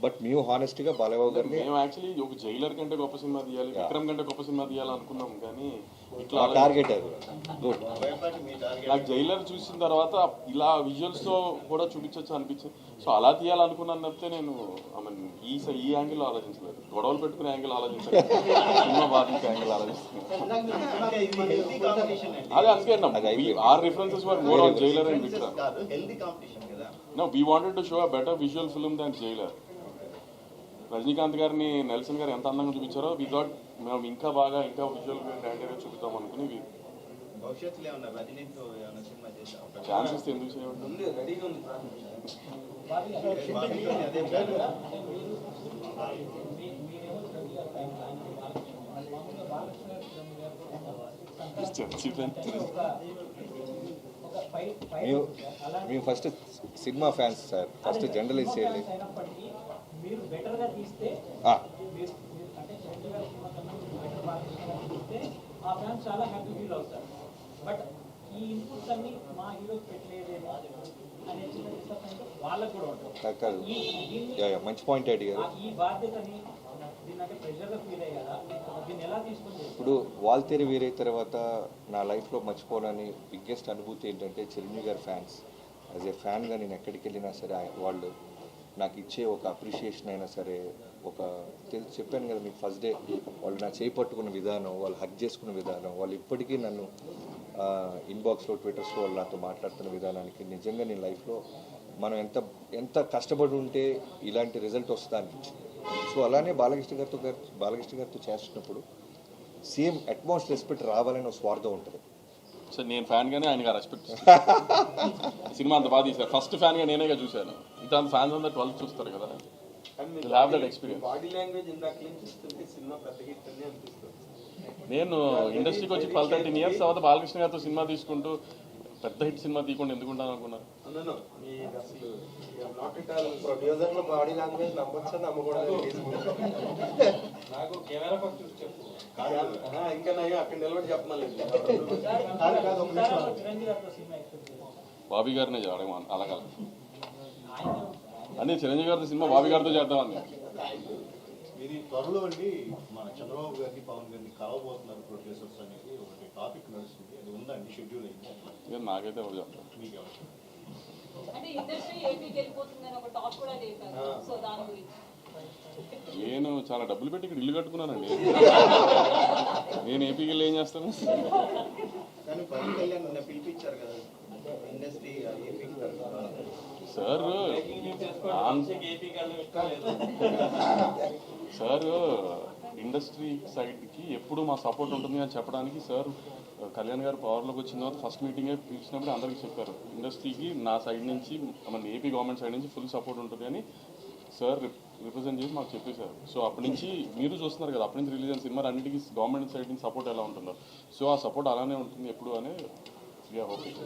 But మేము హానెస్ట్గా బాలయ్య గారిని మేము యాక్చువల్లీ ఒక జైలర్ కంటే గొప్ప సినిమా తీయాలి, విక్రమ్ కంటే గొప్ప సినిమా తీయాలి అనుకున్నాం, కానీ ఇట్లా టార్గెట్ గుడ్. నాకు జైలర్ చూసిన తర్వాత ఇలా విజువల్స్తో కూడా చూపించవచ్చు అనిపించింది. సో అలా తీయాలనుకున్నాను తప్పితే నేను ఈ యాంగిల్ ఆలోచించలేదు, గొడవలు పెట్టుకునే యాంగిల్ ఆలోచించలేదు, సినిమా బాధించే యాంగిల్ ఆలోచిస్తున్నాను. అదే అందుకే our references were more on Jailer and Vikram. No, we wanted to show a better visual film than Jailer. Rajinikanth గారిని నెల్సన్ గారు ఎంత అందంగా చూపించారో వి థాట్ మేము ఇంకా బాగా ఇంకా విజువల్ గ్రాండర్గా చూపుతాం అనుకుని ఛాన్సెస్ ఎందుకు చేయమంటుంది. మేము first cinema fans sir, first journalist చేయాలి. మీరు బెటర్గా తీస్తే అంటే చిరంజీవి గారి సినిమా కన్నా బెటర్ తీస్తే ఆ ఫ్యాన్స్ చాలా హ్యాపీ ఫీల్ అవుతారు. బట్ ఈ ఇన్పుట్స్ అన్ని మా హీరోకి పెట్టలేదేమో అనే చిన్న డిస్టర్బెన్స్ వాళ్ళకు కూడా ఉంటుంది. మంచి పాయింట్ అడిగారు. ఈ బాధ్యతని దీన్ని ప్రెషర్గా ఫీల్ అయ్యి కదా, దీన్ని ఎలా తీసుకుంటే ఇప్పుడు వాల్తేరి వీరే తర్వాత నా లైఫ్లో మర్చిపోనని బిగ్గెస్ట్ అనుభూతి ఏంటంటే చిరంజీవి గారి ఫ్యాన్స్. యాజ్ ఏ ఫ్యాన్గా నేను ఎక్కడికి వెళ్ళినా సరే వాళ్ళు నాకు ఇచ్చే ఒక అప్రిషియేషన్ అయినా సరే, ఒక చెప్పాను కదా మీకు ఫస్ట్ డే వాళ్ళు నా చేయి పట్టుకున్న విధానం, వాళ్ళు హగ్ చేసుకున్న విధానం, వాళ్ళు ఇప్పటికీ నన్ను ఇన్బాక్స్లో ట్విట్టర్స్లో వాళ్ళు నాతో మాట్లాడుతున్న విధానానికి నిజంగా నేను లైఫ్లో మనం ఎంత కష్టపడి ఉంటే ఇలాంటి రిజల్ట్ వస్తుందా అనిపించింది. సో అలానే బాలకృష్ణ గారితో చేస్తున్నప్పుడు సేమ్ అట్మోస్ట్ రెస్పెక్ట్ రావాలని ఒక స్వార్థం ఉంటుంది. సార్ నేను ఫ్యాన్గానే ఆయనగా రెస్పెక్ట్ సినిమా అంత బాగా తీశారు. ఫస్ట్ ఫ్యాన్గా నేనేగా చూశాను, ఇంత ఫ్యాన్స్ అందరూ 12 చూస్తారు కదా, హ్యావ్ దట్ ఎక్స్పీరియన్స్. నేను ఇండస్ట్రీకి వచ్చి 12-13 ఇయర్స్ తర్వాత బాలకృష్ణ గారితో సినిమా తీసుకుంటూ పెద్ద హిట్ సినిమా తీయకుండా ఎందుకుంటాను అనుకున్నారు. బాబీ గారినే చేయడం అలాగా అన్నీ చిరంజీవి గారితో సినిమా బాబీ గారితో చేద్దామని. ఇది త్వరలో అండి మన చంద్రబాబు గారిని పవన్ గారిని కలవబోతున్నారు ప్రొడ్యూసర్స్ అనేది ఒకటి టాపిక్ నడుస్తుంది, అది ఉందండి షెడ్యూల్ అయింది. నాకైతే ఎవరు చెప్తారు. నేను చాలా డబ్బులు పెట్టి ఇక్కడ ఇల్లు కట్టుకున్నానండి. నేను ఏపీకి వెళ్ళి ఏం చేస్తాను. సార్ ఇండస్ట్రీ సైడ్కి ఎప్పుడు మా సపోర్ట్ ఉంటుంది అని చెప్పడానికి సార్ కళ్యాణ్ గారు పవర్లోకి వచ్చిన తర్వాత ఫస్ట్ మీటింగే పిలిచినప్పుడు అందరికీ చెప్పారు, ఇండస్ట్రీకి నా సైడ్ నుంచి మన ఏపీ గవర్నమెంట్ సైడ్ నుంచి ఫుల్ సపోర్ట్ ఉంటుంది అని సార్ రిప్రజెంట్ చేసి మాకు చెప్పేశారు. సో అప్పటి నుంచి మీరు చూస్తున్నారు కదా, అప్పటి నుంచి రిలీజ్ అయిన సినిమా అన్నిటికీ గవర్నమెంట్ సైడ్ నుంచి సపోర్ట్ ఎలా ఉంటుందో, సో ఆ సపోర్ట్ అలానే ఉంటుంది ఎప్పుడు అని వీఆర్ హోపింగ్.